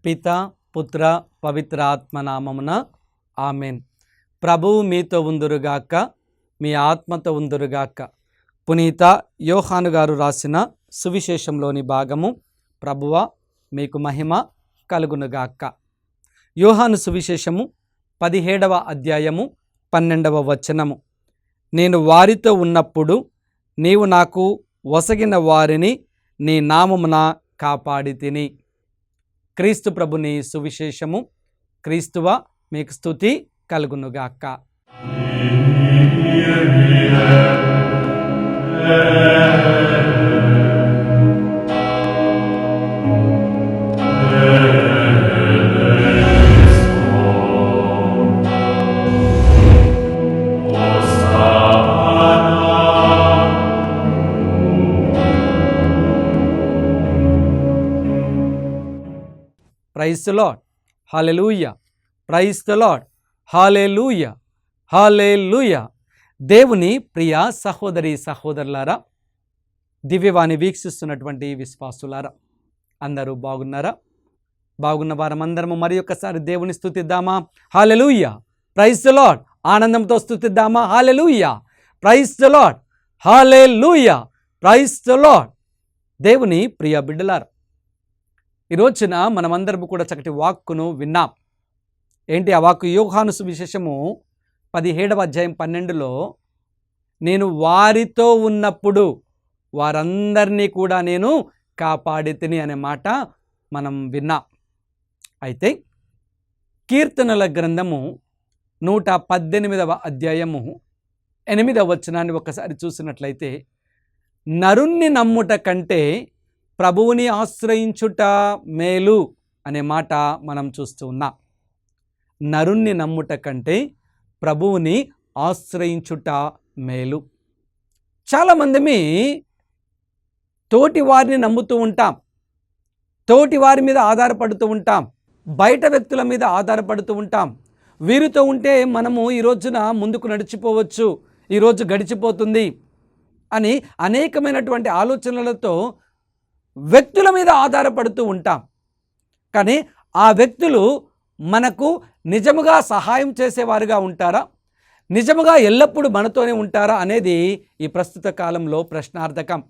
పిత పుత్ర పవిత్ర ఆత్మ నామమున ఆమెన్. ప్రభువు మీతో ఉందురుగాక, మీ ఆత్మతో ఉందురుగాక. పునీత యోహాను గారు రాసిన సువిశేషంలోని భాగము. ప్రభువా మీకు మహిమ కలుగునుగాక. యోహాను సువిశేషము 17వ అధ్యాయము 12వ వచనము. నేను వారితో ఉన్నప్పుడు నీవు నాకు వసగిన వారిని నీ నామమున కాపాడితిని. క్రీస్తు ప్రభుని సువిశేషము. క్రీస్తువా మీకు స్తుతి కలుగునుగాక. Praise the Lord, hallelujah. Praise the Lord, hallelujah, hallelujah. దేవుని ప్రియ సహోదరి సహోదరులారా, దివ్యవాణి వీక్షిస్తున్నటువంటి విశ్వాసులారా, అందరూ బాగున్నారా? బాగున్న వారమందరము మరి ఒక్కసారి దేవుని స్తుతిద్దామా? హల్లెలూయా. Praise the Lord. ఆనందంతో స్తుతిద్దామా? Hallelujah. Praise the Lord, hallelujah. Praise the Lord. దేవుని ప్రియ బిడ్డలారా, ఈ రోజున మనమందరము కూడా చక్కటి వాక్కును విన్నాం. ఏంటి ఆ వాక్కు? యోహాను సువిశేషము 17వ అధ్యాయం 12లో నేను వారితో ఉన్నప్పుడు వారందరినీ కూడా నేను కాపాడితిని అనే మాట మనం విన్నాం. అయితే కీర్తనల గ్రంథము 118వ అధ్యాయము 8వ వచనాన్ని ఒకసారి చూసినట్లయితే, నరుణ్ణి నమ్ముట కంటే ప్రభువుని ఆశ్రయించుట మేలు అనే మాట మనం చూస్తూ ఉన్నాం. నరుణ్ణి నమ్ముట కంటే ప్రభువుని ఆశ్రయించుట మేలు. చాలామంది తోటి వారిని నమ్ముతూ ఉంటాం, తోటి వారి మీద ఆధారపడుతూ ఉంటాం, బయట వ్యక్తుల మీద ఆధారపడుతూ ఉంటాం. వీరితో ఉంటే మనము ఈ రోజున ముందుకు నడిచిపోవచ్చు, ఈరోజు గడిచిపోతుంది అని అనేకమైనటువంటి ఆలోచనలతో వ్యక్తుల మీద ఆధారపడుతూ ఉంటాం. కానీ ఆ వ్యక్తులు మనకు నిజముగా సహాయం చేసేవారుగా ఉంటారా? నిజముగా ఎల్లప్పుడూ మనతోనే ఉంటారా అనేది ఈ ప్రస్తుత కాలంలో ప్రశ్నార్థకం.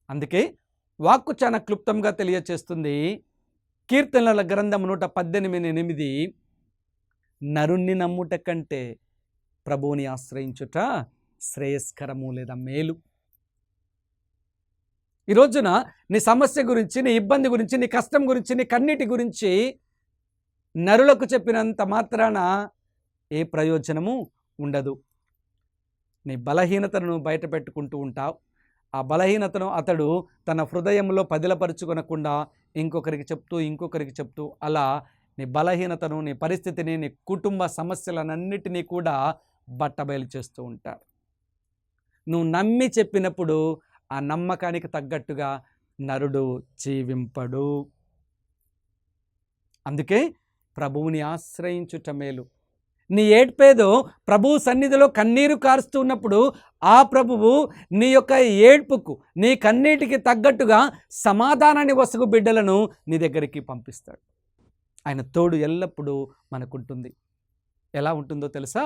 అందుకే వాక్కు చాలా క్లుప్తంగా తెలియచేస్తుంది. కీర్తనల గ్రంథం 118:8, నరుణ్ణి నమ్ముట కంటే ప్రభువుని ఆశ్రయించుట శ్రేయస్కరము లేదా మేలు. ఈ రోజున నీ సమస్య గురించి, నీ ఇబ్బంది గురించి, నీ కష్టం గురించి, నీ కన్నీటి గురించి నరులకు చెప్పినంత మాత్రాన ఏ ప్రయోజనము ఉండదు. నీ బలహీనతను బయట పెట్టుకుంటూ ఉంటావు. ఆ బలహీనతను అతడు తన హృదయంలో పదిలపరుచుకొనకుండా ఇంకొకరికి చెప్తూ అలా నీ బలహీనతను, నీ పరిస్థితిని, నీ కుటుంబ సమస్యలన్నిటినీ కూడా బట్టబయలు చేస్తూ ఉంటాడు. నువ్వు నమ్మి చెప్పినప్పుడు ఆ నమ్మకానికి తగ్గట్టుగా నరుడు జీవింపడు. అందుకే ప్రభువుని ఆశ్రయించుట మేలు. నీ ఏడ్పేదో ప్రభువు సన్నిధిలో కన్నీరు కారుస్తూ ఉన్నప్పుడు ఆ ప్రభువు నీ యొక్క ఏడ్పుకు, నీ కన్నీటికి తగ్గట్టుగా సమాధానాన్ని వసగు బిడ్డలను నీ దగ్గరికి పంపిస్తాడు. ఆయన తోడు ఎల్లప్పుడూ మనకుంటుంది. ఎలా ఉంటుందో తెలుసా?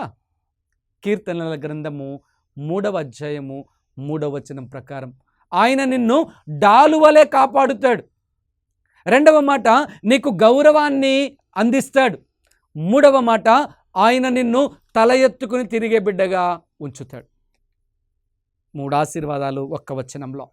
కీర్తనల గ్రంథము 3వ అధ్యాయము 3వ వచనం ప్రకారం ఆయన నిన్ను డాలువలే కాపాడుతాడు. 2వ మాట, నీకు గౌరవాన్ని అందిస్తాడు. 3వ మాట, ఆయన నిన్ను తల ఎత్తుకుని తిరిగే బిడ్డగా ఉంచుతాడు. 3 ఆశీర్వాదాలు ఒక్క వచనంలో.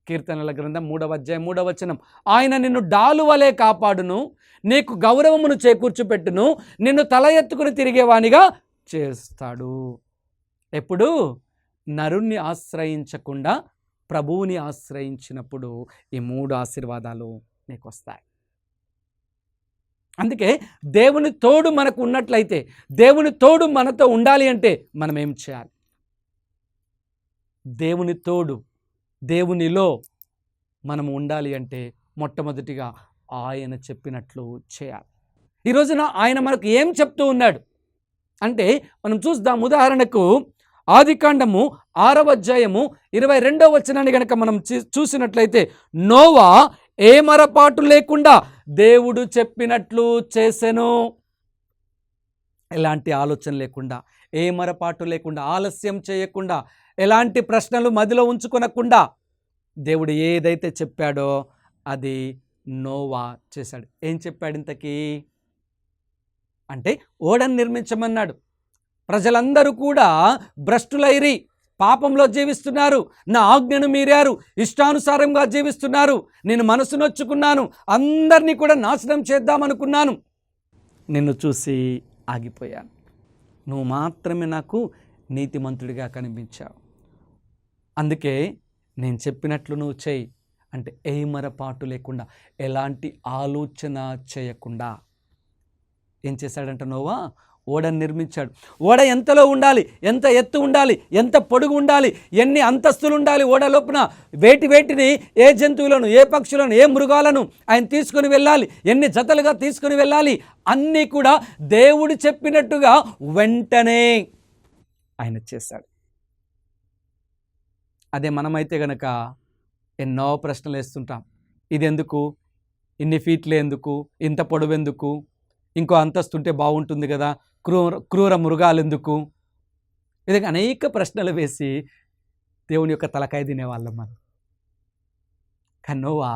కీర్తనల గ్రంథం 3వ అధ్యాయం 3వ వచనం, ఆయన నిన్ను డాలువలే కాపాడును, నీకు గౌరవమును చేకూర్చుపెట్టును, నిన్ను తల ఎత్తుకుని తిరిగేవానిగా చేస్తాడు. ఎప్పుడు? నరుణ్ణి ఆశ్రయించకుండా ప్రభువుని ఆశ్రయించినప్పుడు ఈ 3 ఆశీర్వాదాలు నీకు వస్తాయి. అందుకే దేవుని తోడు మనకు ఉన్నట్లయితే, దేవుని తోడు మనతో ఉండాలి అంటే మనం ఏం చేయాలి? దేవుని తోడు, దేవునిలో మనం ఉండాలి అంటే మొట్టమొదటిగా ఆయన చెప్పినట్లు చేయాలి. ఈ రోజున ఆయన మనకు ఏం చెప్తూ ఉన్నాడు అంటే మనం చూద్దాం. ఉదాహరణకు ఆదికాండము 6వ అధ్యాయము 22వ వచనాన్ని గనక మనం చూసినట్లయితే, నోవా ఏ మరపాటు లేకుండా దేవుడు చెప్పినట్లు చేసెను. ఎలాంటి ఆలోచన లేకుండా, ఏ మరపాటు లేకుండా, ఆలస్యం చేయకుండా, ఎలాంటి ప్రశ్నలు మదిలో ఉంచుకొనకుండా దేవుడు ఏదైతే చెప్పాడో అది నోవా చేశాడు. ఏం చెప్పాడు ఇంతకీ అంటే, ఓడను నిర్మించమన్నాడు. ప్రజలందరూ కూడా భ్రష్టులైరి, పాపంలో జీవిస్తున్నారు, నా ఆజ్ఞను మీరారు, ఇష్టానుసారంగా జీవిస్తున్నారు, నేను మనసు నొచ్చుకున్నాను, అందరినీ కూడా నాశనం చేద్దామనుకున్నాను, నిన్ను చూసి ఆగిపోయాను, నువ్వు మాత్రమే నాకు నీతిమంతుడిగా కనిపించావు, అందుకే నేను చెప్పినట్లు నువ్వు చేయి అంటే ఏ మరపాటు లేకుండా, ఎలాంటి ఆలోచన చేయకుండా ఏం చేశాడంట నోవా? ఓడను నిర్మించాడు. ఓడ ఎంతలో ఉండాలి, ఎంత ఎత్తు ఉండాలి, ఎంత పొడుగు ఉండాలి, ఎన్ని అంతస్తులు ఉండాలి, ఓడ లోపున వేటిని, ఏ జంతువులను, ఏ పక్షులను, ఏ మృగాలను ఆయన తీసుకొని వెళ్ళాలి, ఎన్ని జతలుగా తీసుకొని వెళ్ళాలి, అన్నీ కూడా దేవుడు చెప్పినట్టుగా వెంటనే ఆయన చేశాడు. అదే మనమైతే గనక ఎన్నో ప్రశ్నలు వేస్తుంటాం. ఇది ఎందుకు, ఇన్ని ఫీట్లు ఎందుకు, ఇంత పొడవు ఎందుకు, ఇంకో అంతస్తుంటే బాగుంటుంది కదా, క్రూర మృగాలు ఎందుకు, విధంగా అనేక ప్రశ్నలు వేసి దేవుని యొక్క తలకాయ తినేవాళ్ళం మనం. కానీ నోవా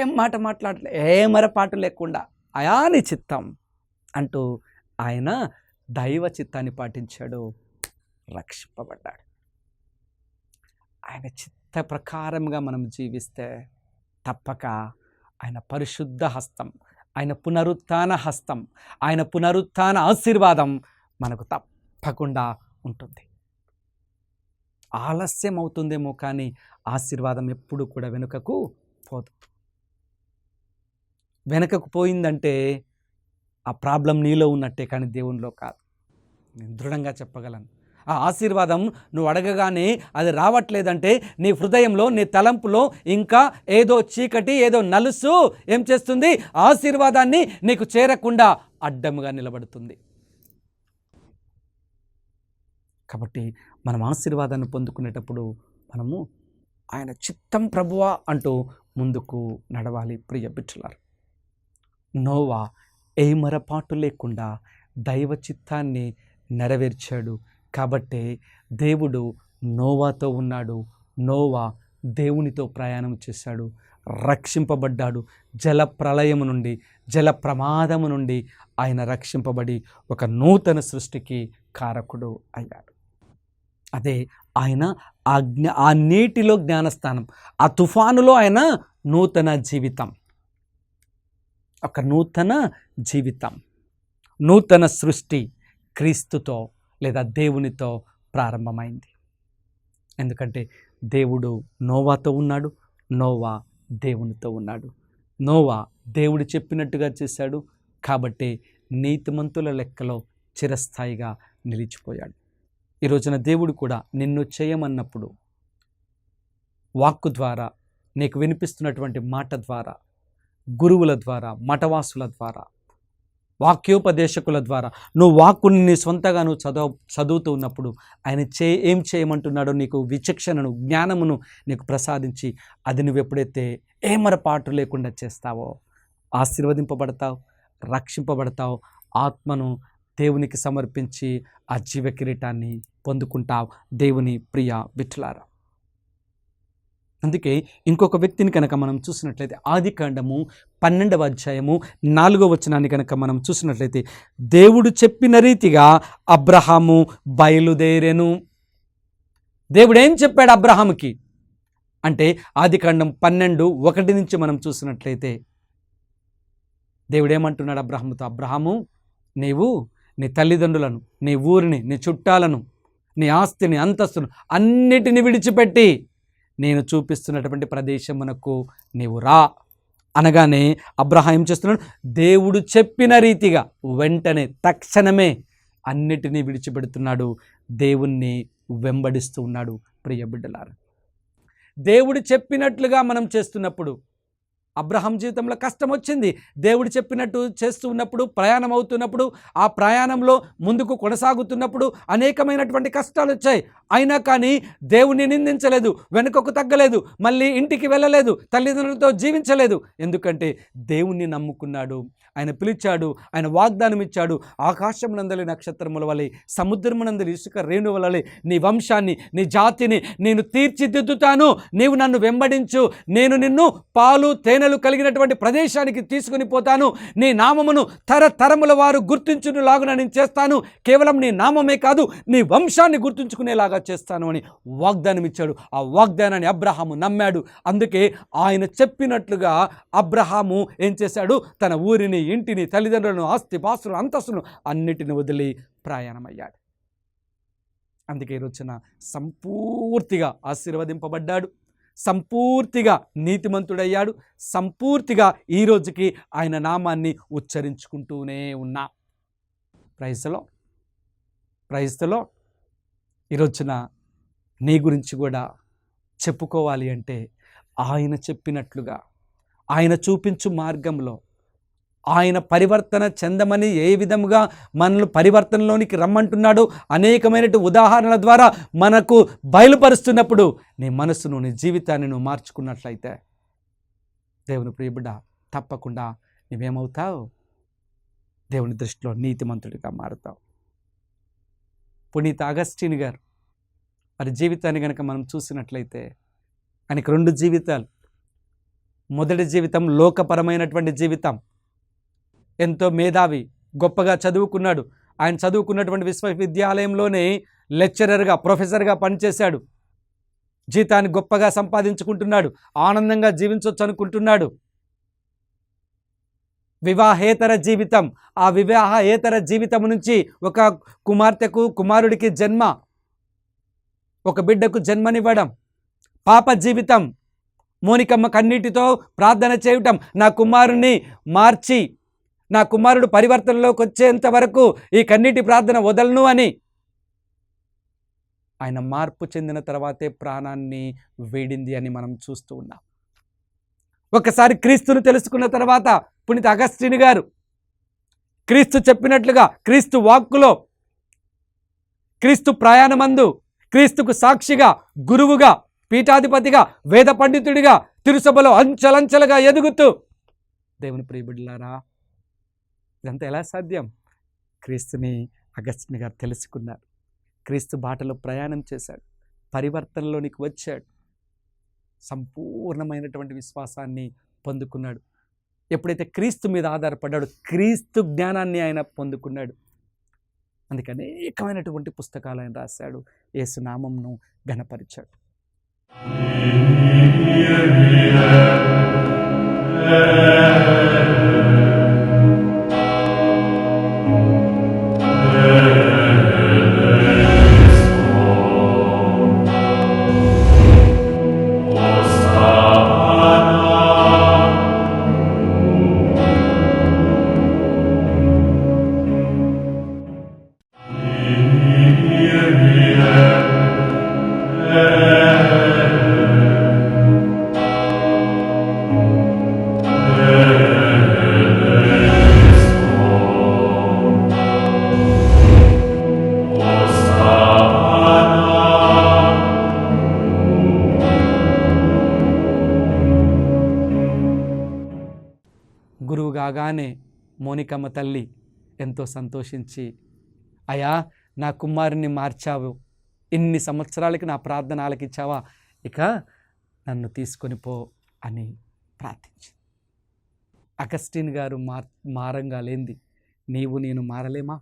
ఏం మాట మాట్లాడలే, ఏ మరపాటు లేకుండా అయాని చిత్తం అంటూ ఆయన దైవ చిత్తాన్ని పాటించాడు, రక్షింపబడ్డాడు. ఆయన చిత్త ప్రకారంగా మనం జీవిస్తే తప్పక ఆయన పరిశుద్ధ హస్తం, ఆయన పునరుత్థాన హస్తం, ఆయన పునరుత్థాన ఆశీర్వాదం మనకు తప్పకుండా ఉంటుంది. ఆలస్యం అవుతుందేమో కానీ ఆశీర్వాదం ఎప్పుడు కూడా వెనుకకు పోదు. వెనుకకు పోయిందంటే ఆ ప్రాబ్లం నీలో ఉన్నట్టే, కానీ దేవునిలో కాదు. నేను దృఢంగా చెప్పగలను. ఆ ఆశీర్వాదం నువ్వు అడగగానే అది రావట్లేదంటే నీ హృదయంలో, నీ తలంపులో ఇంకా ఏదో చీకటి, ఏదో నలుసు ఏం చేస్తుంది? ఆశీర్వాదాన్ని నీకు చేరకుండా అడ్డముగా నిలబడుతుంది. కాబట్టి మనం ఆశీర్వాదాన్ని పొందుకునేటప్పుడు మనము ఆయన చిత్తం ప్రభువా అంటూ ముందుకు నడవాలి. ప్రియ బిడ్డలారా, నోవా ఏ మరపాటు లేకుండా దైవ చిత్తాన్ని నెరవేర్చాడు. కాబట్టి దేవుడు నోవాతో ఉన్నాడు, నోవా దేవునితో ప్రయాణం చేశాడు, రక్షింపబడ్డాడు. జల ప్రళయము నుండి, జల ప్రమాదము నుండి ఆయన రక్షింపబడి ఒక నూతన సృష్టికి కారకుడు అయ్యాడు. అదే ఆయన ఆ నీటిలో జ్ఞానస్థానం, ఆ తుఫానులో ఆయన నూతన జీవితం, ఒక నూతన జీవితం, నూతన సృష్టి క్రీస్తుతో లేదా దేవునితో ప్రారంభమైంది. ఎందుకంటే దేవుడు నోవాతో ఉన్నాడు, నోవా దేవునితో ఉన్నాడు. నోవా దేవుడు చెప్పినట్టుగా చేశాడు కాబట్టి నీతిమంతుల లెక్కలో చిరస్థాయిగా నిలిచిపోయాడు. ఈ రోజున దేవుడు కూడా నిన్ను చేయమన్నప్పుడు వాక్కు ద్వారా, నీకు వినిపిస్తున్నటువంటి మాట ద్వారా, గురువుల ద్వారా, మఠవాసుల ద్వారా, వాక్యోపదేశకుల ద్వారా, నువ్వు వాక్కుని నీ సొంతగా నువ్వు చదువుతూ ఉన్నప్పుడు ఆయన ఏం చేయమంటున్నాడో నీకు విచక్షణను, జ్ఞానమును నీకు ప్రసాదించి అది నువ్వు ఎప్పుడైతే ఏమరపాటు లేకుండా చేస్తావో ఆశీర్వదింపబడతావు, రక్షింపబడతావు, ఆత్మను దేవునికి సమర్పించి ఆ జీవ కిరీటాన్ని పొందుకుంటావు. దేవుని ప్రియ బిడ్డలారా, అందుకే ఇంకొక వ్యక్తిని కనుక మనం చూసినట్లయితే ఆదికాండము 12వ అధ్యాయము 4వ వచనాన్ని కనుక మనం చూసినట్లయితే, దేవుడు చెప్పిన రీతిగా అబ్రహాము బయలుదేరెను. దేవుడు ఏం చెప్పాడు అబ్రహాముకి అంటే ఆదికాండం 12:1 నుంచి మనం చూసినట్లయితే దేవుడు ఏమంటున్నాడు అబ్రహాముతో? అబ్రహాము, నీవు నీ తల్లిదండ్రులను, నీ ఊరిని, నీ చుట్టాలను, నీ ఆస్తిని, అంతస్తును అన్నిటిని విడిచిపెట్టి నేను చూపిస్తున్నటువంటి ప్రదేశమునకు నీవు రా, అనగానే అబ్రహాం ఏం చేస్తున్నాడు? దేవుడు చెప్పిన రీతిగా వెంటనే తక్షణమే అన్నిటినీ విడిచిపెడుతున్నాడు, దేవుణ్ణి వెంబడిస్తూ ఉన్నాడు. ప్రియ బిడ్డలారా, దేవుడు చెప్పినట్లుగా మనం చేస్తున్నప్పుడు, అబ్రహాం జీవితంలో కష్టం వచ్చింది. దేవుడు చెప్పినట్టు చేస్తూ ఉన్నప్పుడు, ప్రయాణం అవుతున్నప్పుడు, ఆ ప్రయాణంలో ముందుకు కొనసాగుతున్నప్పుడు అనేకమైనటువంటి కష్టాలు వచ్చాయి. అయినా కానీ దేవుణ్ణి నిందించలేదు, వెనుకకు తగ్గలేదు, మళ్ళీ ఇంటికి వెళ్ళలేదు, తల్లిదండ్రులతో జీవించలేదు. ఎందుకంటే దేవుణ్ణి నమ్ముకున్నాడు. ఆయన పిలిచాడు, ఆయన వాగ్దానం ఇచ్చాడు. ఆకాశమునందలి నక్షత్రముల వలె, సముద్రమునందలి ఇసుక రేణువుల వలె నీ వంశాన్ని, నీ జాతిని నేను తీర్చిదిద్దుతాను, నీవు నన్ను వెంబడించు, నేను నిన్ను పాలు తేనెలు కలిగినటువంటి ప్రదేశానికి తీసుకుని పోతాను, నీ నామమును తరతరముల వారు గుర్తించులాగా నేను చేస్తాను, కేవలం నీ నామమే కాదు నీ వంశాన్ని గుర్తుంచుకునేలాగా చేస్తాను అని వాగ్దానం ఇచ్చాడు. ఆ వాగ్దానాన్ని అబ్రహాము నమ్మాడు. అందుకే ఆయన చెప్పినట్లుగా అబ్రహాము ఏం చేశాడు? తన ఊరిని, ఇంటిని, తల్లిదండ్రులను, ఆస్తి పాస్తులను, అంతస్తులను అన్నిటిని వదిలి ప్రయాణమయ్యాడు. అందుకే ఈరోజున సంపూర్తిగా ఆశీర్వదింపబడ్డాడు, సంపూర్తిగా నీతిమంతుడయ్యాడు, సంపూర్తిగా ఈ రోజుకి ఆయన నామాన్ని ఉచ్చరించుకుంటూనే ఉన్నా. ప్రైజ్లో ఈరోజున నీ గురించి కూడా చెప్పుకోవాలి అంటే, ఆయన చెప్పినట్లుగా, ఆయన చూపించు మార్గంలో, ఆయన పరివర్తన చెందమని ఏ విధముగా మనల్ని పరివర్తనలోనికి రమ్మంటున్నాడో అనేకమైన ఉదాహరణల ద్వారా మనకు బయలుపరుస్తున్నప్పుడు నీ మనసును, నీ జీవితాన్ని నువ్వు మార్చుకున్నట్లయితే దేవుని ప్రియబిడ్డ, తప్పకుండా నువ్వేమవుతావు? దేవుని దృష్టిలో నీతిమంతుడిగా మారుతావు. పునీత అగస్టిన్ గారు వారి జీవితాన్ని కనుక మనం చూసినట్లయితే, ఆయనకు 2 జీవితాలు. మొదటి జీవితం లోకపరమైనటువంటి జీవితం. ఎంతో మేధావి, గొప్పగా చదువుకున్నాడు. ఆయన చదువుకున్నటువంటి విశ్వవిద్యాలయంలోనే లెక్చరర్గా, ప్రొఫెసర్గా పనిచేశాడు. జీతాన్ని గొప్పగా సంపాదించుకుంటున్నాడు, ఆనందంగా జీవించవచ్చు అనుకుంటున్నాడు. వివాహేతర జీవితం, ఆ వివాహేతర జీవితం నుంచి ఒక కుమార్తెకు, కుమారుడికి జన్మ, ఒక బిడ్డకు జన్మనివ్వడం. పాప జీవితం, మోనికమ్మ కన్నీటితో ప్రార్థన చేయటం, నా కుమారుని మార్చి, నా కుమారుడు పరివర్తనలోకి వచ్చేంత వరకు ఈ కన్నీటి ప్రార్థన వదలను అని. ఆయన మార్పు చెందిన తర్వాతే ప్రాణాన్ని వేడింది అని మనం చూస్తూ ఉన్నాం. ఒకసారి క్రీస్తును తెలుసుకున్న తర్వాత పునీత అగస్టిన్ గారు క్రీస్తు చెప్పినట్లుగా, క్రీస్తు వాక్కులో, క్రీస్తు ప్రయాణమందు, క్రీస్తుకు సాక్షిగా, గురువుగా, పీఠాధిపతిగా, వేద పండితుడిగా, తిరుసభలో అంచెలంచెలుగా ఎదుగుతూ, దేవుని ప్రియబిడ్డలారా, ఇదంతా ఎలా సాధ్యం? క్రీస్తుని అగస్టిన్ గారు తెలుసుకున్నారు, క్రీస్తు బాటలో ప్రయాణం చేశాడు, పరివర్తనలోనికి వచ్చాడు, సంపూర్ణమైనటువంటి విశ్వాసాన్ని పొందుకున్నాడు. ఎప్పుడైతే క్రీస్తు మీద ఆధారపడ్డాడు, క్రీస్తు జ్ఞానాన్ని ఆయన పొందుకున్నాడు. అందుకే అనేకమైనటువంటి పుస్తకాలు ఆయన రాశాడు, యేసు నామమును ఘనపరిచాడు. గురువు కాగానే మోనికమ్మ తల్లి ఎంతో సంతోషించి, అయ్యా నా కుమారుని మార్చావు, ఇన్ని సంవత్సరాలకి నా ప్రార్థన ఆలకించావా, ఇక నన్ను తీసుకొని పో అని ప్రార్థించింది. అగస్టిన్ గారు మారంగా లేంది నీవు నేను మారలేమా?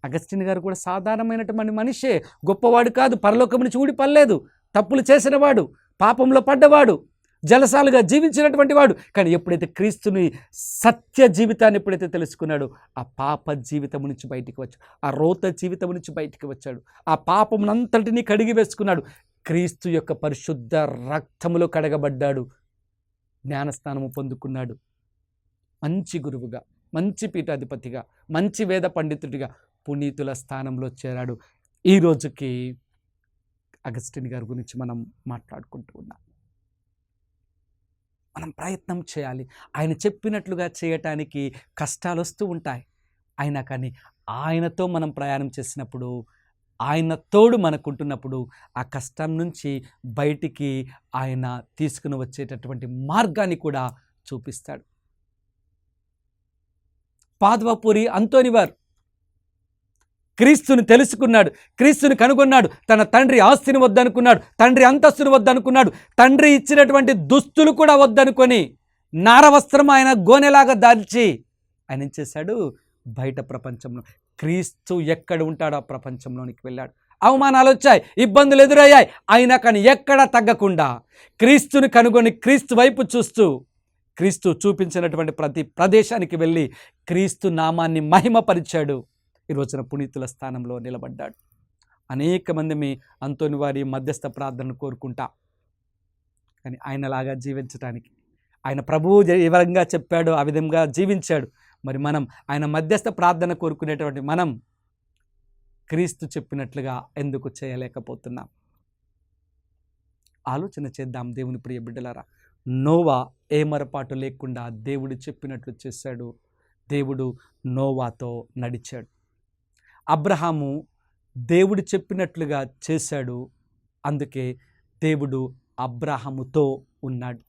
అగస్టిన్ గారు కూడా సాధారణమైనటువంటి మనిషే, గొప్పవాడు కాదు, పరలోకం నుంచి ఊడిపడలేదు, తప్పులు చేసినవాడు, పాపంలో పడ్డవాడు, జలసాలుగా జీవించినటువంటి వాడు. కానీ ఎప్పుడైతే క్రీస్తుని సత్య జీవితాన్ని ఎప్పుడైతే తెలుసుకున్నాడో, ఆ పాప జీవితం నుంచి బయటికి వచ్చాడు, ఆ రోత జీవితం నుంచి బయటికి వచ్చాడు, ఆ పాపమునంతటినీ కడిగి వేసుకున్నాడు, క్రీస్తు యొక్క పరిశుద్ధ రక్తములో కడగబడ్డాడు. జ్ఞానస్థానము పొందుకున్నాడు. మంచి గురువుగా, మంచి పీఠాధిపతిగా, మంచి వేద పండితుడిగా పునీతుల స్థానంలో చేరాడు. ఈ రోజుకి అగస్టిన్ గారి గురించి మనం మాట్లాడుకుంటూ ఉన్నాం. మనం ప్రయత్నం చేయాలి. ఆయన చెప్పినట్లుగా చేయటానికి కష్టాలు వస్తూ ఉంటాయి. అయినా కానీ ఆయనతో మనం ప్రయాణం చేసినప్పుడు, ఆయన తోడు మనకుంటున్నప్పుడు ఆ కష్టం నుంచి బయటికి ఆయన తీసుకుని వచ్చేటటువంటి మార్గాన్ని కూడా చూపిస్తాడు. పాదువపూరి అంతోని వారు క్రీస్తుని తెలుసుకున్నాడు, క్రీస్తుని కనుగొన్నాడు. తన తండ్రి ఆస్తిని వద్దనుకున్నాడు, తండ్రి అంతస్తుని వద్దనుకున్నాడు, తండ్రి ఇచ్చినటువంటి దుస్తులు కూడా వద్దనుకొని నారవస్త్రం ఆయన గోనెలాగా దాల్చి ఆయన ఏం చేశాడు? బయట ప్రపంచంలో క్రీస్తు ఎక్కడ ఉంటాడో ఆ ప్రపంచంలోనికి వెళ్ళాడు. అవమానాలు వచ్చాయి, ఇబ్బందులు ఎదురయ్యాయి, అయినా కానీ ఎక్కడా తగ్గకుండా క్రీస్తుని కనుగొని క్రీస్తు వైపు చూస్తూ క్రీస్తు చూపించినటువంటి ప్రతి ప్రదేశానికి వెళ్ళి క్రీస్తు నామాన్ని మహిమపరిచాడు. ఈ రోజున పునీతుల స్థానంలో నిలబడ్డాడు. అనేక మంది మీ అంతోని వారి మధ్యస్థ ప్రార్థనను కోరుకుంటా, కానీ ఆయనలాగా జీవించడానికి ఆయన ప్రభువు ఏ విధంగా చెప్పాడో ఆ విధంగా జీవించాడు. మరి మనం ఆయన మధ్యస్థ ప్రార్థన కోరుకునేటువంటి మనం క్రీస్తు చెప్పినట్లుగా ఎందుకు చేయలేకపోతున్నాం? ఆలోచన చేద్దాం దేవుని ప్రియ బిడ్డలారా. నోవా ఏమరపాటు లేకుండా దేవుడు చెప్పినట్లు చేశాడు. దేవుడు నోవాతో నడిచాడు. అబ్రహాము దేవుడు చెప్పినట్లుగా చేశాడు. అందుకే దేవుడు అబ్రహాముతో ఉన్నాడు.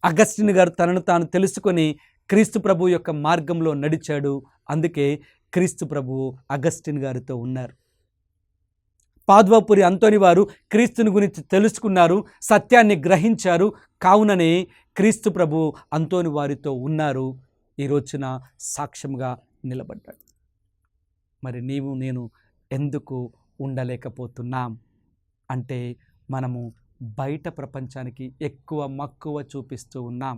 అగస్టిన్ గారు తనను తాను తెలుసుకొని క్రీస్తు ప్రభు యొక్క మార్గంలో నడిచాడు. అందుకే క్రీస్తు ప్రభువు అగస్టిన్ గారితో ఉన్నారు. పాదువపూరి అంతోని వారు క్రీస్తుని గురించి తెలుసుకున్నారు, సత్యాన్ని గ్రహించారు. కావుననే క్రీస్తు ప్రభు అంతోని వారితో ఉన్నారు. ఈ రోజున సాక్ష్యంగా నిలబడ్డాడు. మరి నీవు నేను ఎందుకు ఉండలేకపోతున్నాం అంటే మనము బయట ప్రపంచానికి ఎక్కువ మక్కువ చూపిస్తూ ఉన్నాం,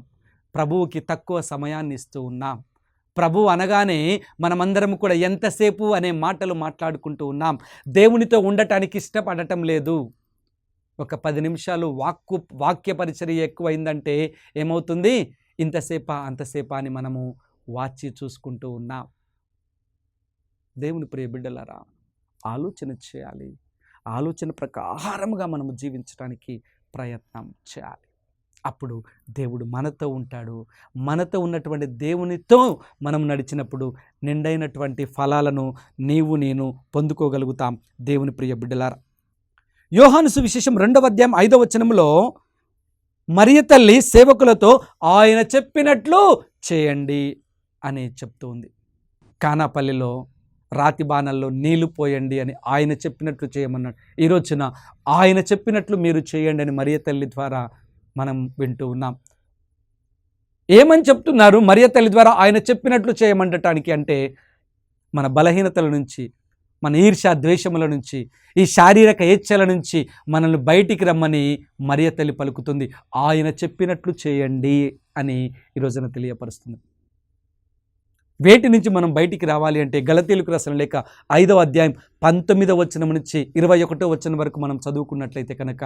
ప్రభువుకి తక్కువ సమయాన్ని ఇస్తూ ఉన్నాం. ప్రభు అనగానే మనమందరం కూడా ఎంతసేపు అనే మాటలు మాట్లాడుకుంటూ ఉన్నాం. దేవునితో ఉండటానికి ఇష్టపడటం లేదు. ఒక 10 నిమిషాలు వాక్య పరిచర్య ఎక్కువైందంటే ఏమవుతుంది? ఇంతసేపా అంతసేపా అని మనము వాచి చూసుకుంటూ ఉన్నాం. దేవుని ప్రియ బిడ్డలారా, ఆలోచన చేయాలి. ఆలోచన ప్రకారంగా మనము జీవించడానికి ప్రయత్నం చేయాలి. అప్పుడు దేవుడు మనతో ఉంటాడు. మనతో ఉన్నటువంటి దేవునితో మనం నడిచినప్పుడు నిండైనటువంటి ఫలాలను నీవు నేను పొందుకోగలుగుతాం. దేవుని ప్రియ బిడ్డలారా, యోహాను సువిశేషం 2వ అధ్యాయం 5వ వచనంలో మరియ తల్లి సేవకులతో ఆయన చెప్పినట్లు చేయండి అని చెప్తుంది. కానాపల్లిలో రాతి బాణల్లో నీళ్లు పోయండి అని ఆయన చెప్పినట్లు చేయమన్నాడు. ఈ రోజున ఆయన చెప్పినట్లు మీరు చేయండి అని మరియ తల్లి ద్వారా మనం వింటూ ఉన్నాం. ఏమని చెప్తున్నారు మరియ తల్లి ద్వారా ఆయన చెప్పినట్లు చేయమండటానికి అంటే మన బలహీనతల నుంచి, మన ఈర్ష్య ద్వేషముల నుంచి, ఈ శారీరక ఏచ్ఛల నుంచి మనల్ని బయటికి రమ్మని మరియ తల్లి పలుకుతుంది. ఆయన చెప్పినట్లు చేయండి అని ఈ రోజున తెలియపరుస్తుంది. వేటి నుంచి మనం బయటికి రావాలి అంటే గలతీయులకు రాసిన లేఖ 5వ అధ్యాయం 19వ వచనం నుంచి 21వ వచనం వరకు మనం చదువుకున్నట్లయితే కనుక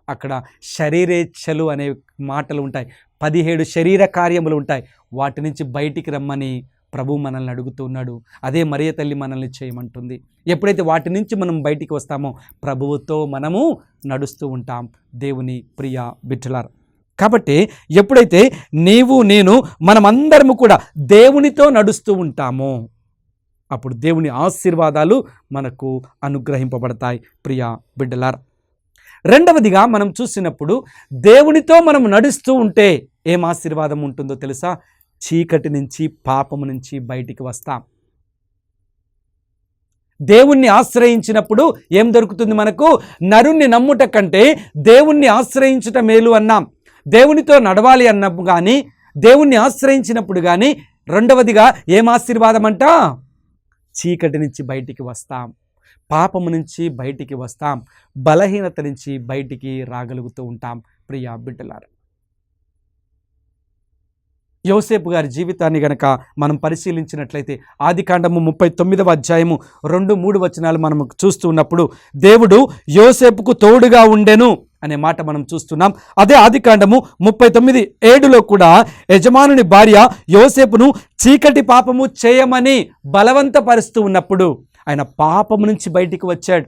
అక్కడ శరీరేచ్ఛలు అనే మాటలు ఉంటాయి. 17 శరీర కార్యములు ఉంటాయి. వాటి నుంచి బయటికి రమ్మని ప్రభువు మనల్ని అడుగుతూ ఉన్నాడు. అదే మరియ తల్లి మనల్ని చేయమంటుంది. ఎప్పుడైతే వాటి నుంచి మనం బయటికి వస్తామో ప్రభువుతో మనము నడుస్తూ ఉంటాం. దేవుని ప్రియ బిడ్డలారా, కాబట్టి ఎప్పుడైతే నీవు నేను మనమందరము కూడా దేవునితో నడుస్తూ ఉంటామో అప్పుడు దేవుని ఆశీర్వాదాలు మనకు అనుగ్రహింపబడతాయి. ప్రియ బిడ్డలారా, రెండవదిగా మనం చూసినప్పుడు దేవునితో మనం నడుస్తూ ఉంటే ఏం ఆశీర్వాదం ఉంటుందో తెలుసా? చీకటి నుంచి, పాపము నుంచి బయటికి వస్తాం. దేవుణ్ణి ఆశ్రయించినప్పుడు ఏం దొరుకుతుంది మనకు? నరుణ్ణి నమ్ముట కంటే దేవుణ్ణి ఆశ్రయించుట మేలు అన్నాం. దేవునితో నడవాలి అన్నప్పుడు కానీ, దేవుణ్ణి ఆశ్రయించినప్పుడు కానీ రెండవదిగా ఏం ఆశీర్వాదం అంట? చీకటి నుంచి బయటికి వస్తాం, పాపము నుంచి బయటికి వస్తాం, బలహీనత నుంచి బయటికి రాగలుగుతూ ఉంటాం. ప్రియ బిడ్డలారా, యోసేపు గారి జీవితాన్ని గనక మనం పరిశీలించినట్లయితే ఆదికాండము 39వ అధ్యాయము 2-3 వచనాలు మనం చూస్తూ ఉన్నప్పుడు దేవుడు యోసేపుకు తోడుగా ఉండెను అనే మాట మనం చూస్తున్నాం. అదే ఆదికాండము 39:7 కూడా యజమానుని భార్య యోసేపును చీకటి పాపము చేయమని బలవంతపరుస్తూ ఉన్నప్పుడు ఆయన పాపము నుంచి బయటికి వచ్చాడు.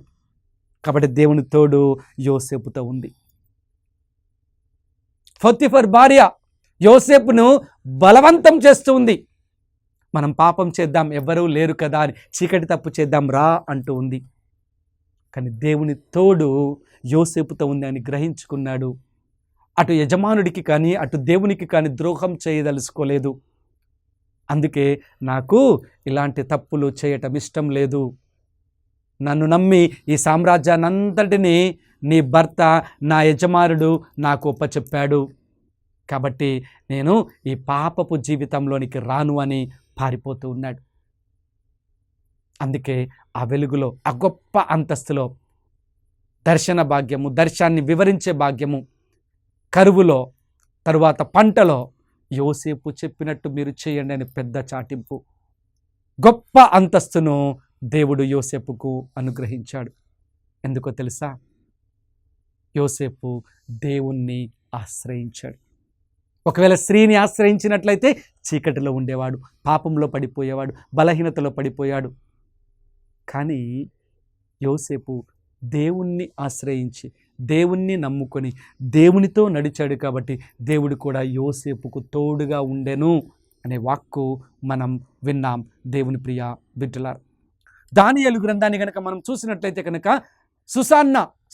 కాబట్టి దేవుని తోడు యోసేపుతో ఉంది. పొతిఫర్ భార్య యోసేపును బలవంతం చేస్తూ ఉంది. మనం పాపం చేద్దాం, ఎవ్వరూ లేరు కదా అని, చీకటి తప్పు చేద్దాం రా అంటూ ఉంది. కానీ దేవుని తోడు యోసేపుతో ఉంది అని గ్రహించుకున్నాడు. అటు యజమానుడికి కానీ అటు దేవునికి కానీ ద్రోహం చేయదలుచుకోలేదు. అందుకే నాకు ఇలాంటి తప్పులు చేయటం ఇష్టం లేదు, నన్ను నమ్మి ఈ సామ్రాజ్యాన్నంతటినీ నీ భర్త నా యజమానుడు నాకు ఒప్పచెప్పాడు, కాబట్టి నేను ఈ పాపపు జీవితంలోనికి రాను అని పారిపోతూ ఉన్నాడు. అందుకే ఆ వెలుగులో, ఆ గొప్ప అంతస్తులో దర్శన భాగ్యము, దర్శాన్ని వివరించే భాగ్యము, కరువులో, తరువాత పంటలో యోసేపు చెప్పినట్టు మీరు చేయండి అని పెద్ద చాటింపు, గొప్ప అంతస్తును దేవుడు యోసేపుకు అనుగ్రహించాడు. ఎందుకో తెలుసా? యోసేపు దేవుణ్ణి ఆశ్రయించాడు. ఒకవేళ స్త్రీని ఆశ్రయించినట్లయితే చీకటిలో ఉండేవాడు, పాపంలో పడిపోయేవాడు, బలహీనతలో పడిపోయాడు. కానీ యోసేపు దేవుణ్ణి ఆశ్రయించి దేవుణ్ణి నమ్ముకొని దేవునితో నడిచాడు కాబట్టి దేవుడు కూడా యోసేపుకు తోడుగా ఉండెను అనే వాక్కు మనం విన్నాం. దేవుని ప్రియ బిడ్డలారా, దానియేలు గ్రంథాన్ని కనుక మనం చూసినట్లయితే కనుక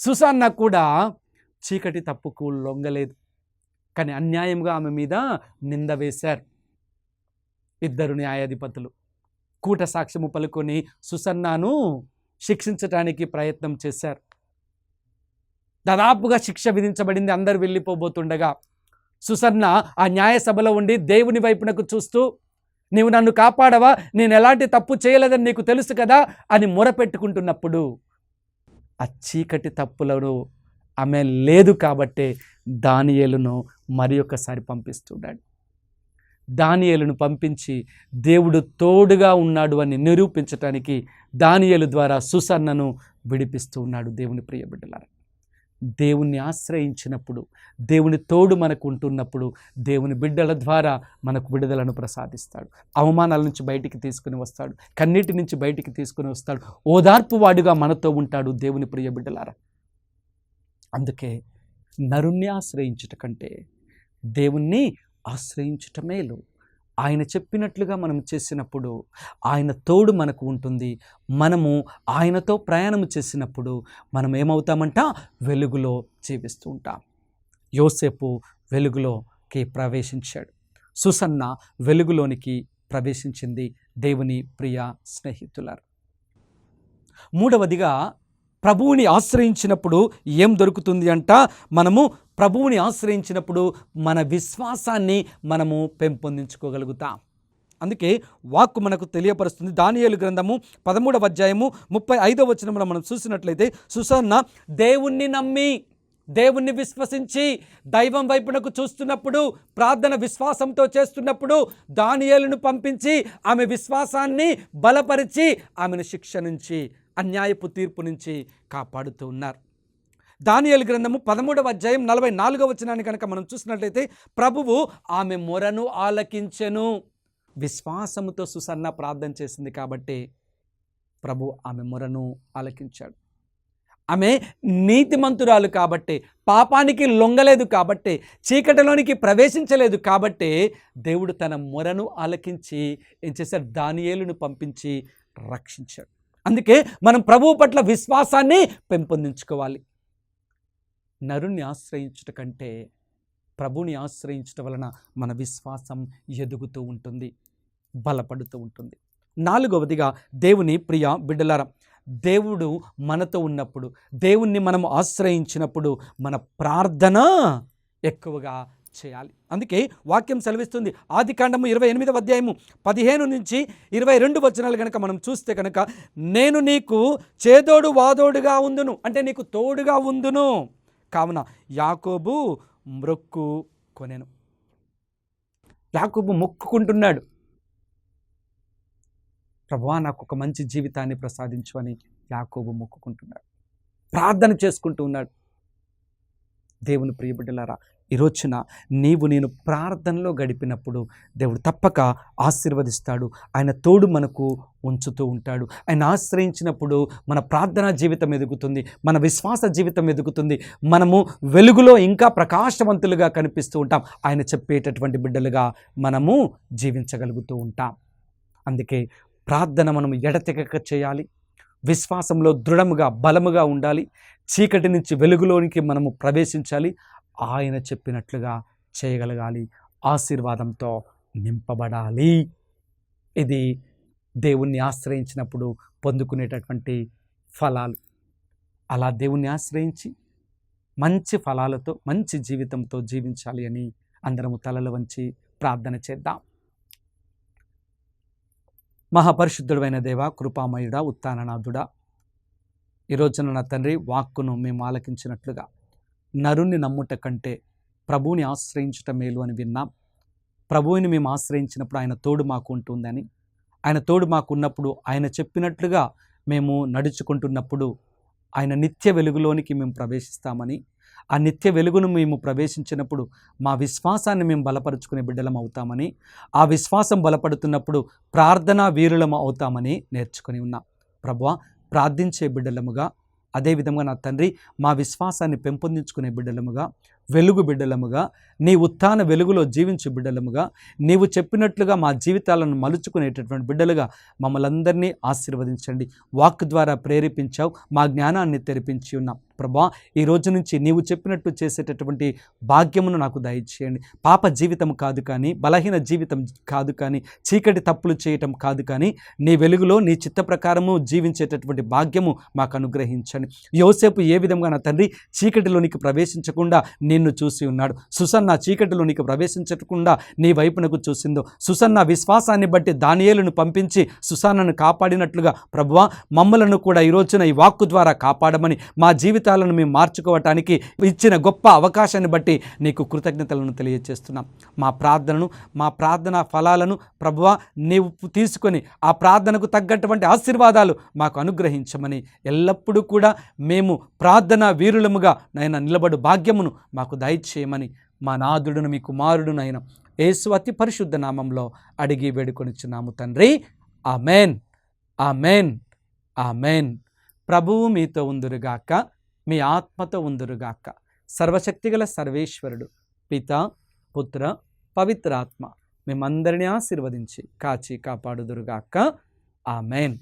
సుసన్న కూడా చీకటి తప్పుకు లొంగలేదు. కానీ అన్యాయంగా ఆమె మీద నింద వేశారు. ఇద్దరు న్యాయాధిపతులు కూట సాక్ష్యము పలుకొని సుసన్నాను శిక్షించడానికి ప్రయత్నం చేశారు. దాదాపుగా శిక్ష విధించబడింది, అందరూ వెళ్ళిపోబోతుండగా సుసన్న ఆ న్యాయ సభలో ఉండి దేవుని వైపునకు చూస్తూ, నీవు నన్ను కాపాడవా, నేను ఎలాంటి తప్పు చేయలేదని నీకు తెలుసు కదా అని మొరపెట్టుకుంటున్నప్పుడు ఆ చీకటి తప్పులను ఆమె లేదు కాబట్టే దానియేలును మరి ఒకసారి పంపిస్తున్నాడు. దానియేలును పంపించి దేవుడు తోడుగా ఉన్నాడు అని నిరూపించటానికి దానియేలు ద్వారా సుసన్నను విడిపిస్తూ ఉన్నాడు. దేవుని ప్రియ బిడ్డలారా, దేవుణ్ణి ఆశ్రయించినప్పుడు, దేవుని తోడు మనకు ఉంటున్నప్పుడు దేవుని బిడ్డల ద్వారా మనకు విడుదలను ప్రసాదిస్తాడు. అవమానాల నుంచి బయటికి తీసుకుని వస్తాడు, కన్నీటి నుంచి బయటికి తీసుకుని వస్తాడు, ఓదార్పు వాడుగా మనతో ఉంటాడు. దేవుని ప్రియ బిడ్డలారా, అందుకే నరుణ్ణి ఆశ్రయించుట కంటే దేవుణ్ణి ఆశ్రయించుట మేలు. ఆయన చెప్పినట్లుగా మనం చేసినప్పుడు ఆయన తోడు మనకు ఉంటుంది. మనము ఆయనతో ప్రయాణం చేసినప్పుడు మనం ఏమవుతామంట? వెలుగులో జీవిస్తూ ఉంటాం. యోసేపు వెలుగులోకి ప్రవేశించాడు, సుసన్న వెలుగులోనికి ప్రవేశించింది. దేవుని ప్రియ స్నేహితులారా, మూడవదిగా ప్రభువుని ఆశ్రయించినప్పుడు ఏం దొరుకుతుంది అంట? మనము ప్రభువుని ఆశ్రయించినప్పుడు మన విశ్వాసాన్ని మనము పెంపొందించుకోగలుగుతాం. అందుకే వాక్కు మనకు తెలియపరుస్తుంది. దానియేలు గ్రంథము 13:35 మనం చూసినట్లయితే సుసన్న దేవుణ్ణి నమ్మి, దేవుణ్ణి విశ్వసించి దైవం వైపునకు చూస్తున్నప్పుడు, ప్రార్థన విశ్వాసంతో చేస్తున్నప్పుడు దానియేలును పంపించి ఆమె విశ్వాసాన్ని బలపరిచి ఆమెను శిక్ష నుంచి, అన్యాయపు తీర్పు నుంచి కాపాడుతూ ఉన్నారు. దానియేలు గ్రంథము 13:44 కనుక మనం చూసినట్లయితే ప్రభువు ఆమె మొరను ఆలకించెను. విశ్వాసముతో సుసన్న ప్రార్థన చేసింది కాబట్టి ప్రభు ఆమె మొరను ఆలకించాడు. ఆమె నీతిమంతురాలు కాబట్టి, పాపానికి లొంగలేదు కాబట్టి, చీకటిలోనికి ప్రవేశించలేదు కాబట్టి దేవుడు తన మొరను ఆలకించి ఏం చేశాడు? దానియేలును పంపించి రక్షించాడు. అందుకే మనం ప్రభువు పట్ల విశ్వాసాన్ని పెంపొందించుకోవాలి. నరుణ్ణి ఆశ్రయించుట కంటే ప్రభుని ఆశ్రయించడం వలన మన విశ్వాసం ఎదుగుతూ ఉంటుంది, బలపడుతూ ఉంటుంది. నాలుగవదిగా దేవుని ప్రియ బిడ్డలారా, దేవుడు మనతో ఉన్నప్పుడు, దేవుణ్ణి మనం ఆశ్రయించినప్పుడు మన ప్రార్థన ఎక్కువగా చేయాలి. అందుకే వాక్యం సెలవిస్తుంది. ఆదికాండము 28:15-22 కనుక మనం చూస్తే కనుక, నేను నీకు చేదోడు వాదోడుగా ఉందును, అంటే నీకు తోడుగా ఉందును, కావున యాకోబు మ్రొక్కు కొనెను. యాకోబు మొక్కుకుంటున్నాడు, ప్రభువా నాకు ఒక మంచి జీవితాన్ని ప్రసాదించు అని యాకోబు మొక్కుకుంటున్నాడు, ప్రార్థన చేసుకుంటూ ఉన్నాడు. దేవుని ప్రియబిడ్డలారా, ఈ రోజున నీవు నేను ప్రార్థనలో గడిపినప్పుడు దేవుడు తప్పక ఆశీర్వదిస్తాడు. ఆయన తోడు మనకు ఉంచుతూ ఉంటాడు. ఆయన ఆశ్రయించినప్పుడు మన ప్రార్థనా జీవితం ఎదుగుతుంది, మన విశ్వాస జీవితం ఎదుగుతుంది. మనము వెలుగులో ఇంకా ప్రకాశవంతులుగా కనిపిస్తూ ఉంటాం. ఆయన చెప్పేటటువంటి బిడ్డలుగా మనము జీవించగలుగుతూ ఉంటాం. అందుకే ప్రార్థన మనం ఎడతెగక చేయాలి. విశ్వాసంలో దృఢముగా బలముగా ఉండాలి. చీకటి నుంచి వెలుగులోనికి మనము ప్రవేశించాలి. ఆయన చెప్పినట్లుగా చేయగలగాలి. ఆశీర్వాదంతో నింపబడాలి. ఇది దేవుణ్ణి ఆశ్రయించినప్పుడు పొందుకునేటటువంటి ఫలాలు. అలా దేవుణ్ణి ఆశ్రయించి మంచి ఫలాలతో మంచి జీవితంతో జీవించాలి అని అందరము తలలు వంచి ప్రార్థన చేద్దాం. మహాపరిశుద్ధుడైన దేవ, కృపామయుడా, ఉత్థాననాథుడా, ఈ రోజున నా తండ్రి వాక్కును మేము ఆలకించినట్లుగా నరుణ్ణి నమ్ముట కంటే ప్రభువుని ఆశ్రయించుట మేలు అని విన్నాం. ప్రభువుని మేము ఆశ్రయించినప్పుడు ఆయన తోడు మాకు ఉంటుందని, ఆయన తోడు మాకు ఉన్నప్పుడు ఆయన చెప్పినట్లుగా మేము నడుచుకుంటున్నప్పుడు ఆయన నిత్య వెలుగులోనికి మేము ప్రవేశిస్తామని, ఆ నిత్య వెలుగును మేము ప్రవేశించినప్పుడు మా విశ్వాసాన్ని మేము బలపరుచుకునే బిడ్డలం అవుతామని, ఆ విశ్వాసం బలపడుతున్నప్పుడు ప్రార్థనా వీరులం అవుతామని నేర్చుకొని ఉన్నాం. ప్రభువా, ప్రార్థించే బిడ్డలముగా, అదేవిధంగా నా తండ్రి మా విశ్వాసాన్ని పెంపొందించుకునే బిడ్డలముగా, వెలుగు బిడ్డలముగా, నీ ఉత్థాన వెలుగులో జీవించే బిడ్డలముగా, నీవు చెప్పినట్లుగా మా జీవితాలను మలుచుకునేటటువంటి బిడ్డలుగా మమ్మల్ని అందరినీ ఆశీర్వదించండి. వాక్ ద్వారా ప్రేరేపించావు, మా జ్ఞానాన్ని తెరిపించి ఉన్నాం. ప్రభా, ఈ రోజు నుంచి నీవు చెప్పినట్టు చేసేటటువంటి భాగ్యమును నాకు దయచేయండి. పాప జీవితం కాదు కానీ, బలహీన జీవితం కాదు కానీ, చీకటి తప్పులు చేయటం కాదు కానీ, నీ వెలుగులో నీ చిత్త ప్రకారము జీవించేటటువంటి భాగ్యము మాకు అనుగ్రహించండి. యోసేపు ఏ విధంగా నా తండ్రి చీకటిలోనికి ప్రవేశించకుండా నిన్ను చూసి ఉన్నాడు. సుసన్న చీకటిలోనికి ప్రవేశించకుండా నీ వైపునకు చూసిందో, సుసన్న విశ్వాసాన్ని బట్టి దానియేలును పంపించి సుసన్నను కాపాడినట్లుగా ప్రభువా, మమ్మలను కూడా ఈ రోజున ఈ వాక్కు ద్వారా కాపాడమని, మా జీవితాలను మేము మార్చుకోవటానికి ఇచ్చిన గొప్ప అవకాశాన్ని బట్టి నీకు కృతజ్ఞతలను తెలియజేస్తున్నాం. మా ప్రార్థన ఫలాలను ప్రభువా నీవు తీసుకొని ఆ ప్రార్థనకు తగ్గటువంటి ఆశీర్వాదాలు మాకు అనుగ్రహించమని, ఎల్లప్పుడూ కూడా మేము ప్రార్థన వీరులముగా నైనా నిలబడు భాగ్యమును మాకు దయచేయమని మా నాథుడును మీ కుమారుడునైన యేసు అతి పరిశుద్ధ నామంలో అడిగి వేడుకొనిచున్నాము తండ్రి. Amen, amen, amen. ప్రభువు మీతో ఉందురుగాక, మీ ఆత్మతో ఉందురుగాక. సర్వశక్తిగల సర్వేశ్వరుడు పిత, పుత్ర, పవిత్రాత్మ మిమ్మందరినీ ఆశీర్వదించి కాచి కాపాడుదురుగాక. ఆమెన్.